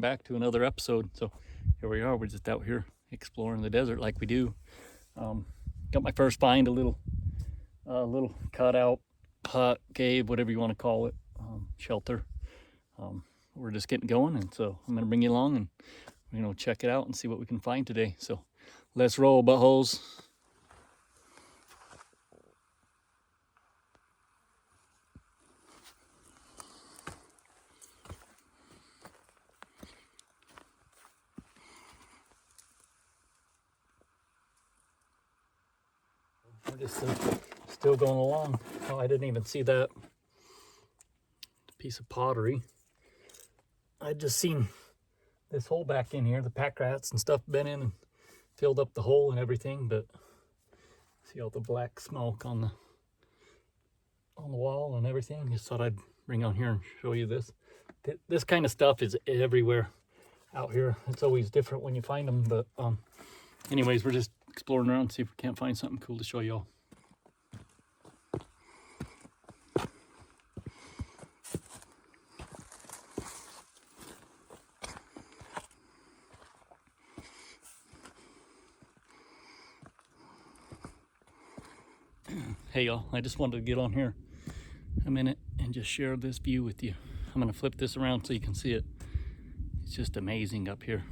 back to another episode. So here we are. We're just out here exploring the desert like we do. Got my first find, a little cutout hut, cave, whatever you want to call it, shelter. We're just getting going, and so I'm gonna bring you along and check it out and see what we can find today. So let's roll, buttholes. We're just still going along. Oh, I didn't even see that piece of pottery. I just seen this hole back in here. The pack rats and stuff been in and filled up the hole and everything, but see all the black smoke on the wall and everything. Just thought I'd bring on here and show you this. This kind of stuff is everywhere out here. It's always different when you find them, but anyways, we're just exploring around, see if we can't find something cool to show y'all. Hey y'all, I just wanted to get on here a minute and just share this view with you. I'm gonna flip this around so you can see it. It's just amazing up here.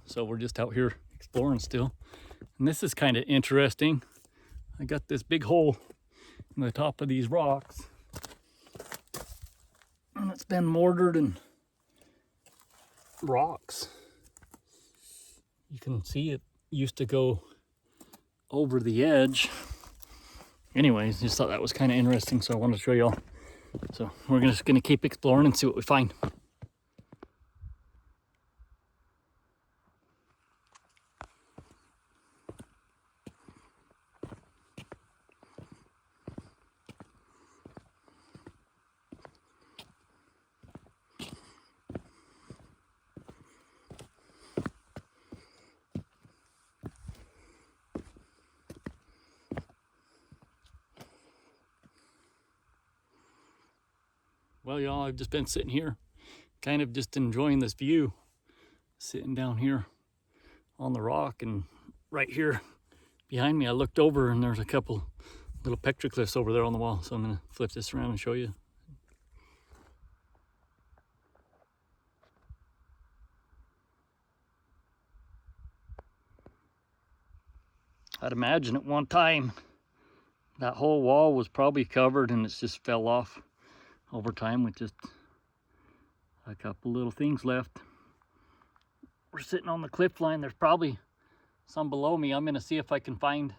So we're just out here exploring still, and this is kind of interesting. I got this big hole in the top of these rocks, and it's been mortared and rocks. You can see it used to go over the edge. Anyways, just thought that was kind of interesting, so I wanted to show y'all. So we're just gonna keep exploring and see what we find. Well, y'all, I've just been sitting here, kind of just enjoying this view, sitting down here on the rock, and right here behind me, I looked over and there's a couple little petroglyphs over there on the wall. So I'm gonna flip this around and show you. I'd imagine at one time that whole wall was probably covered and it's just fell off over time with just a couple little things left. We're sitting on the cliff line. There's probably some below me. I'm gonna see if I can find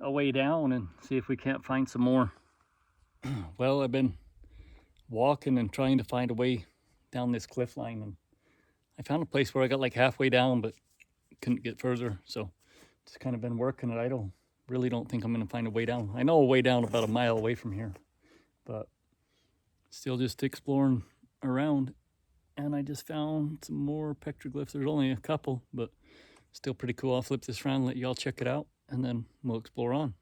a way down and see if we can't find some more. Well, I've been walking and trying to find a way down this cliff line, and I found a place where I got like halfway down but couldn't get further, so just kind of been working it. I really don't think I'm gonna find a way down. I know a way down about a mile away from here, but still just exploring around, and I just found some more petroglyphs. There's only a couple, but still pretty cool. I'll flip this around and let y'all check it out, and then we'll explore on.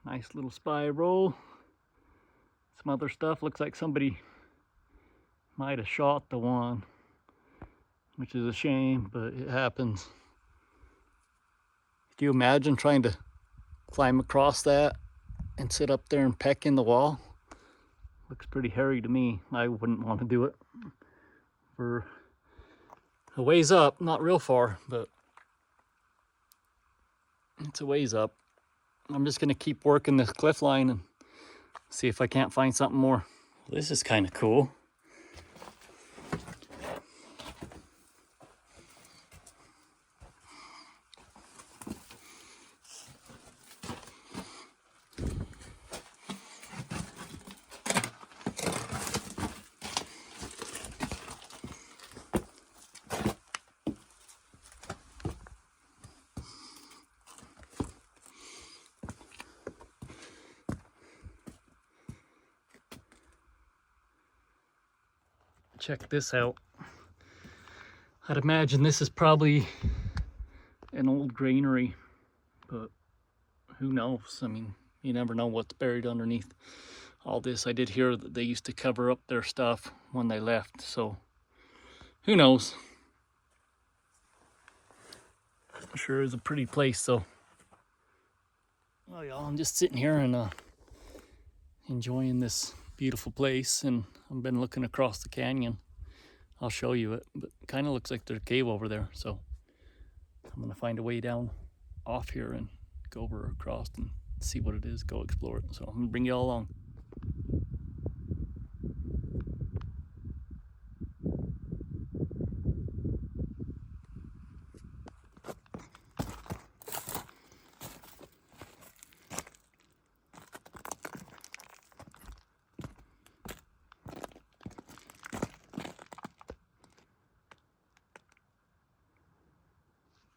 Nice little spiral. Some other stuff. Looks like somebody might have shot the one, which is a shame, but it happens. Could you imagine trying to climb across that and sit up there and peck in the wall? Looks pretty hairy to me. I wouldn't want to do it. For a ways up, not real far, but it's a ways up. I'm just gonna keep working this cliff line and see if I can't find something more. This is kind of cool. check this out. I'd imagine this is probably an old granary, but who knows? I mean, you never know what's buried underneath all this. I did hear that they used to cover up their stuff when they left, so who knows? Sure is a pretty place though. Well, y'all, I'm just sitting here and enjoying this beautiful place, and I've been looking across the canyon. I'll show you it, but it kind of looks like there's a cave over there, so I'm gonna find a way down off here and go over across and see what it is, go explore it. So I'm gonna bring you all along.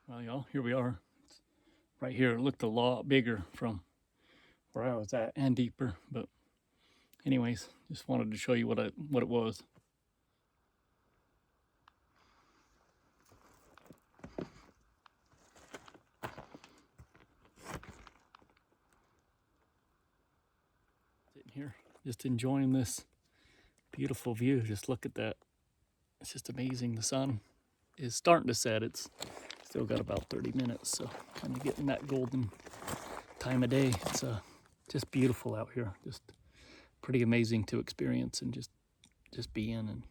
Well, y'all, here we are. Right here, it looked a lot bigger from where I was at and deeper, but anyways, just wanted to show you what it was. Sitting here, just enjoying this beautiful view. Just look at that. It's just amazing. The sun is starting to set. It's still got about 30 minutes, so kind of getting that golden time of day. It's just beautiful out here. Just pretty amazing to experience and just be in, and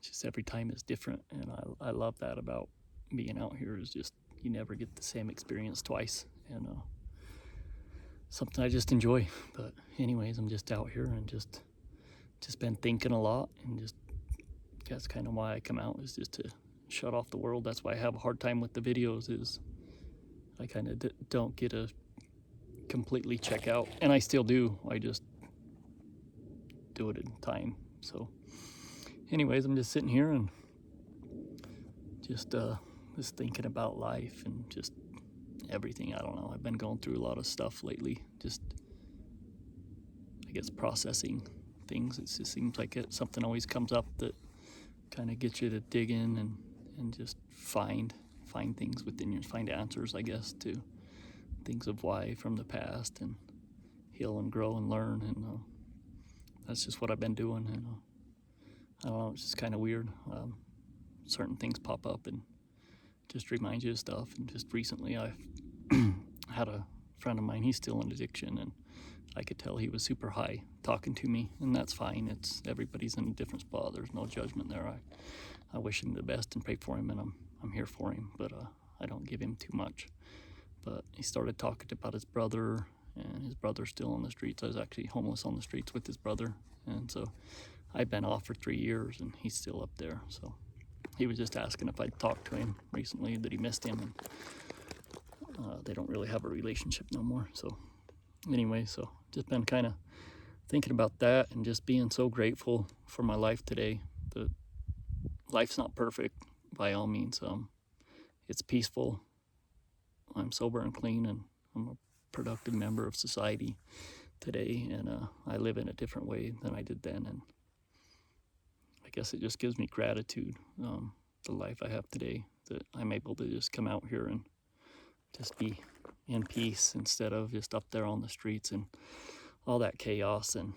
just every time is different. And I love that about being out here, is just you never get the same experience twice, and something I just enjoy. But anyways, I'm just out here and just been thinking a lot, and just that's kind of why I come out, is just to shut off the world. That's why I have a hard time with the videos, is I kind of don't get to completely check out, and I still do. I just do it in time. So anyways, I'm just sitting here and just thinking about life and just everything. I don't know, I've been going through a lot of stuff lately, just I guess processing things. It just seems like something always comes up that kind of gets you to dig in and just find things within you, find answers, I guess, to things of why from the past, and heal and grow and learn. And that's just what I've been doing. And I don't know, it's just kind of weird. Certain things pop up and just remind you of stuff. And just recently I had a friend of mine, he's still in addiction, and I could tell he was super high talking to me, and that's fine. It's everybody's in a different spot. There's no judgment there. I wish him the best and pray for him, and I'm here for him, but I don't give him too much. But he started talking about his brother, and his brother's still on the streets. I was actually homeless on the streets with his brother, and so I've been off for 3 years, and he's still up there. So he was just asking if I'd talked to him recently, that he missed him, and they don't really have a relationship no more. So anyway, so just been kind of thinking about that, and just being so grateful for my life today. That life's not perfect by all means. It's peaceful. I'm sober and clean, and I'm a productive member of society today, and I live in a different way than I did then. And I guess it just gives me gratitude, the life I have today, that I'm able to just come out here and just be in peace, instead of just up there on the streets and all that chaos and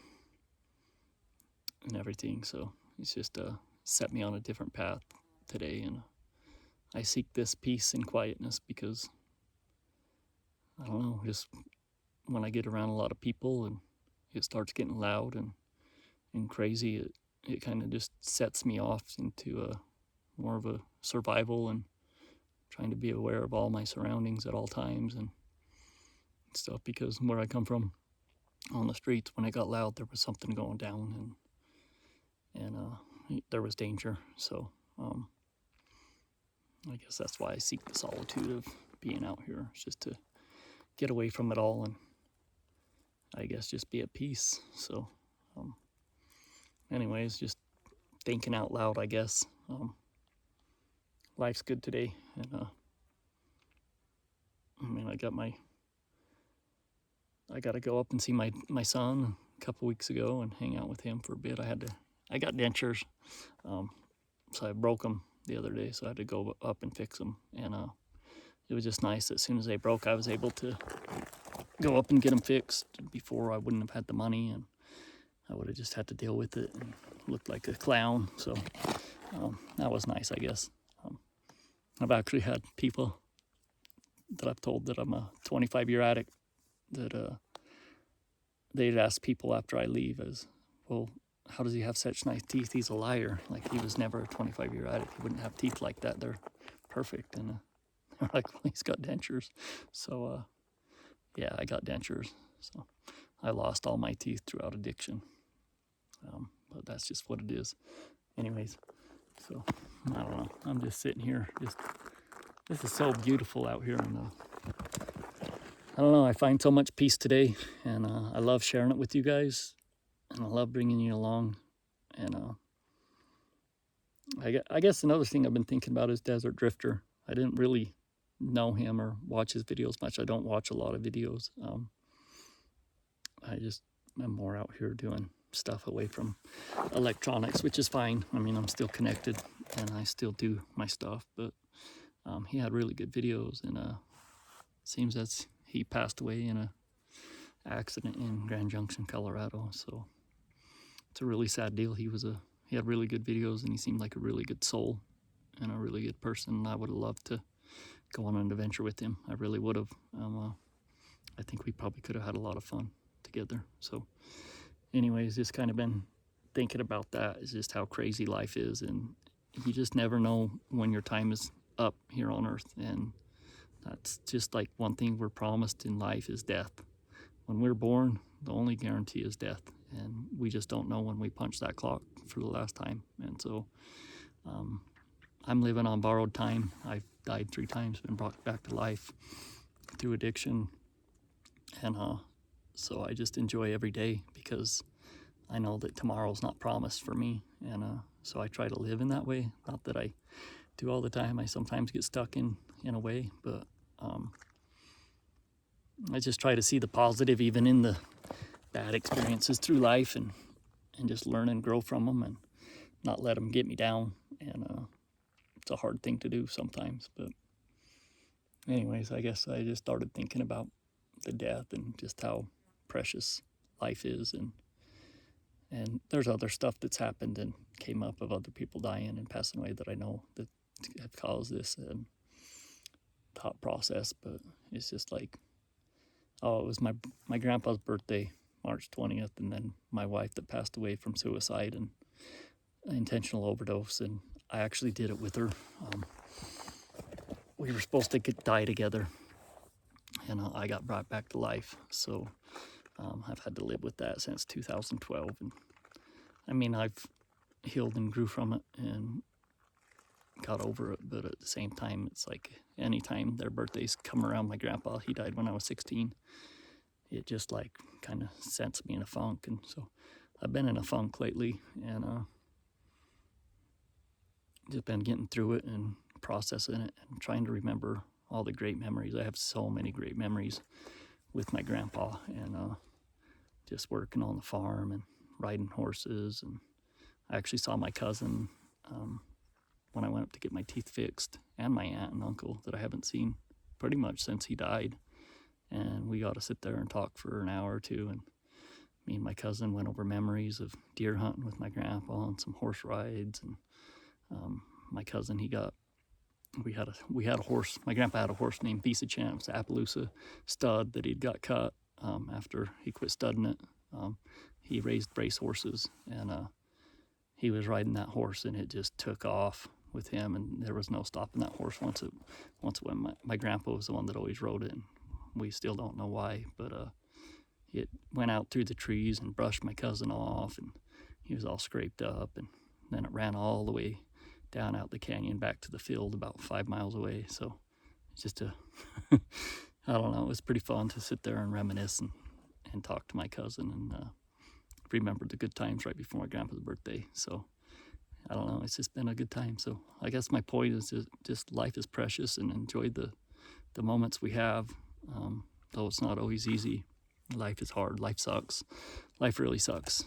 everything. So it's just set me on a different path today, and I seek this peace and quietness because, I don't know, just when I get around a lot of people and it starts getting loud and crazy, it kind of just sets me off into more of a survival, and trying to be aware of all my surroundings at all times and stuff. Because where I come from, on the streets, when it got loud, there was something going down, and there was danger. So I guess that's why I seek the solitude of being out here. It's just to get away from it all, and I guess just be at peace. So anyways, just thinking out loud, I guess. Life's good today, and I mean, I got to go up and see my son a couple weeks ago and hang out with him for a bit. I had to I got dentures, so I broke them the other day, so I had to go up and fix them. And it was just nice that as soon as they broke, I was able to go up and get them fixed. Before, I wouldn't have had the money, and I would have just had to deal with it and looked like a clown. So that was nice, I guess. I've actually had people that I've told that I'm a 25-year addict, that they'd ask people after I leave as, well, how does he have such nice teeth? He's a liar. Like, he was never a 25-year addict. He wouldn't have teeth like that. They're perfect. And they're like, well, he's got dentures. So, yeah, I got dentures. So I lost all my teeth throughout addiction. But that's just what it is. Anyways, so I don't know. I'm just sitting here. This is so beautiful out here. And I don't know. I find so much peace today. And I love sharing it with you guys. And I love bringing you along. And I guess another thing I've been thinking about is Desert Drifter. I didn't really know him or watch his videos much. I don't watch a lot of videos. I'm more out here doing stuff away from electronics, which is fine. I mean, I'm still connected and I still do my stuff, but he had really good videos, and seems that he passed away in a accident in Grand Junction, Colorado. So it's a really sad deal. He had really good videos, and he seemed like a really good soul and a really good person. I would have loved to go on an adventure with him. I really would have. I think we probably could have had a lot of fun together. So anyways, just kind of been thinking about that, is just how crazy life is, and you just never know when your time is up here on earth. And that's just like one thing we're promised in life is death. When we're born, the only guarantee is death, and we just don't know when we punch that clock for the last time. And so I'm living on borrowed time. I've died 3 times, been brought back to life through addiction, and so I just enjoy every day, because I know that tomorrow's not promised for me. And so I try to live in that way. Not that I do all the time. I sometimes get stuck in a way, but I just try to see the positive even in the bad experiences through life, and just learn and grow from them, and not let them get me down. And it's a hard thing to do sometimes, but anyways, I guess I just started thinking about the death and just how precious life is. And there's other stuff that's happened and came up of other people dying and passing away that I know that have caused this thought process. But it's just like, it was my grandpa's birthday, March 20th, and then my wife that passed away from suicide and intentional overdose, and I actually did it with her. We were supposed to die together, and I got brought back to life. So I've had to live with that since 2012. And I mean, I've healed and grew from it and got over it, but at the same time, it's like anytime their birthdays come around, my grandpa, he died when I was 16, it just like kind of sends me in a funk. And so I've been in a funk lately, and just been getting through it and processing it and trying to remember all the great memories. I have so many great memories with my grandpa, and just working on the farm and riding horses. And I actually saw my cousin when I went up to get my teeth fixed, and my aunt and uncle that I haven't seen pretty much since he died. And we got to sit there and talk for an hour or two, and me and my cousin went over memories of deer hunting with my grandpa and some horse rides. And my cousin, we had a horse. My grandpa had a horse named Piece of Champs, Appaloosa stud that he'd got cut after he quit studding it. He raised race horses, and he was riding that horse, and it just took off with him, and there was no stopping that horse once when my grandpa was the one that always rode it. And we still don't know why, but it went out through the trees and brushed my cousin off, and he was all scraped up, and then it ran all the way down out the canyon back to the field about 5 miles away. So it's just I don't know, it was pretty fun to sit there and reminisce and talk to my cousin, and remember the good times right before my grandpa's birthday. So I don't know, it's just been a good time. So I guess my point is just life is precious, and enjoy the moments we have. Though it's not always easy. Life is hard. Life sucks. Life really sucks,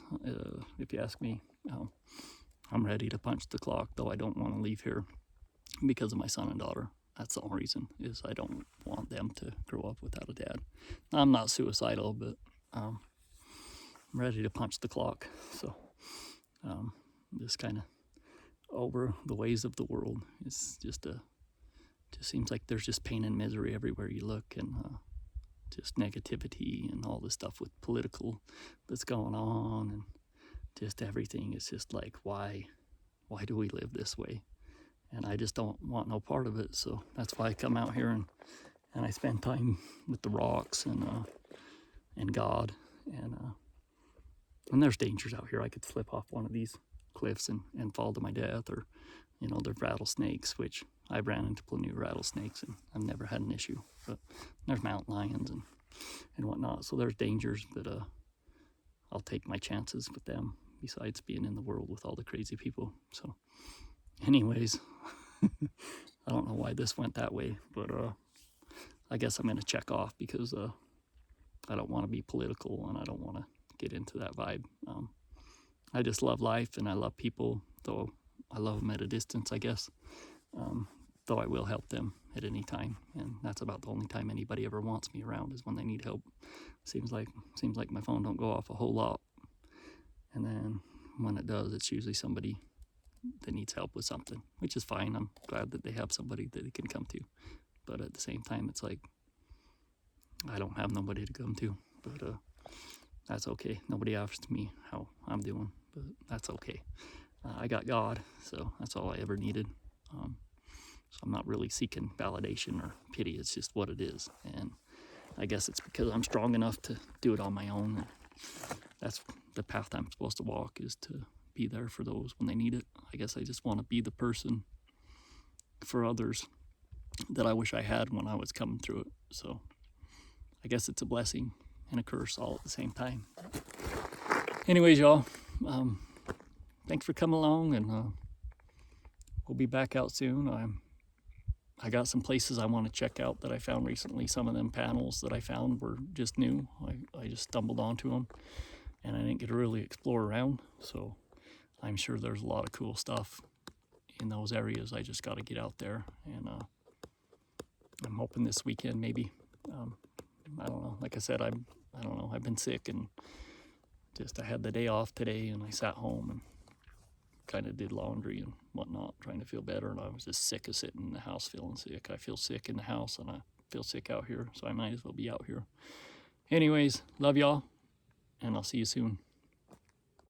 if you ask me. I'm ready to punch the clock, though I don't want to leave here because of my son and daughter. That's the only reason, is I don't want them to grow up without a dad. I'm not suicidal, but I'm ready to punch the clock. So just kind of over the ways of the world. It's just seems like there's just pain and misery everywhere you look, and just negativity and all this stuff with political that's going on, and just everything. It's just like, why do we live this way? And I just don't want no part of it. So that's why I come out here and I spend time with the rocks and God. And there's dangers out here. I could slip off one of these cliffs and fall to my death, or there's rattlesnakes, which I've ran into plenty of rattlesnakes and I've never had an issue. But there's mountain lions and whatnot. So there's dangers, but I'll take my chances with them, besides being in the world with all the crazy people. So anyways, I don't know why this went that way, but I guess I'm going to check off because I don't want to be political and I don't want to get into that vibe. I just love life and I love people, though I love them at a distance, I guess. Though I will help them at any time, and that's about the only time anybody ever wants me around, is when they need help. Seems like my phone don't go off a whole lot, and then when it does, it's usually somebody that needs help with something, which is fine. I'm glad that they have somebody that they can come to, but at the same time, it's like I don't have nobody to come to. But that's okay. Nobody asks me how I'm doing, but that's okay. I got God, so that's all I ever needed. So I'm not really seeking validation or pity. It's just what it is. And I guess it's because I'm strong enough to do it on my own. And that's the path I'm supposed to walk, is to be there for those when they need it. I guess I just want to be the person for others that I wish I had when I was coming through it. So I guess it's a blessing and a curse all at the same time. Anyways, y'all, thanks for coming along, and we'll be back out soon. I got some places I want to check out that I found recently. Some of them panels that I found were just new. I just stumbled onto them, and I didn't get to really explore around. So I'm sure there's a lot of cool stuff in those areas. I just got to get out there, and I'm hoping this weekend maybe. I don't know. Like I said, I don't know. I've been sick, and I had the day off today, and I sat home and kind of did laundry and whatnot, trying to feel better. And I was just sick of sitting in the house feeling sick. I feel sick in the house and I feel sick out here, so I might as well be out here. Anyways, love y'all, and I'll see you soon.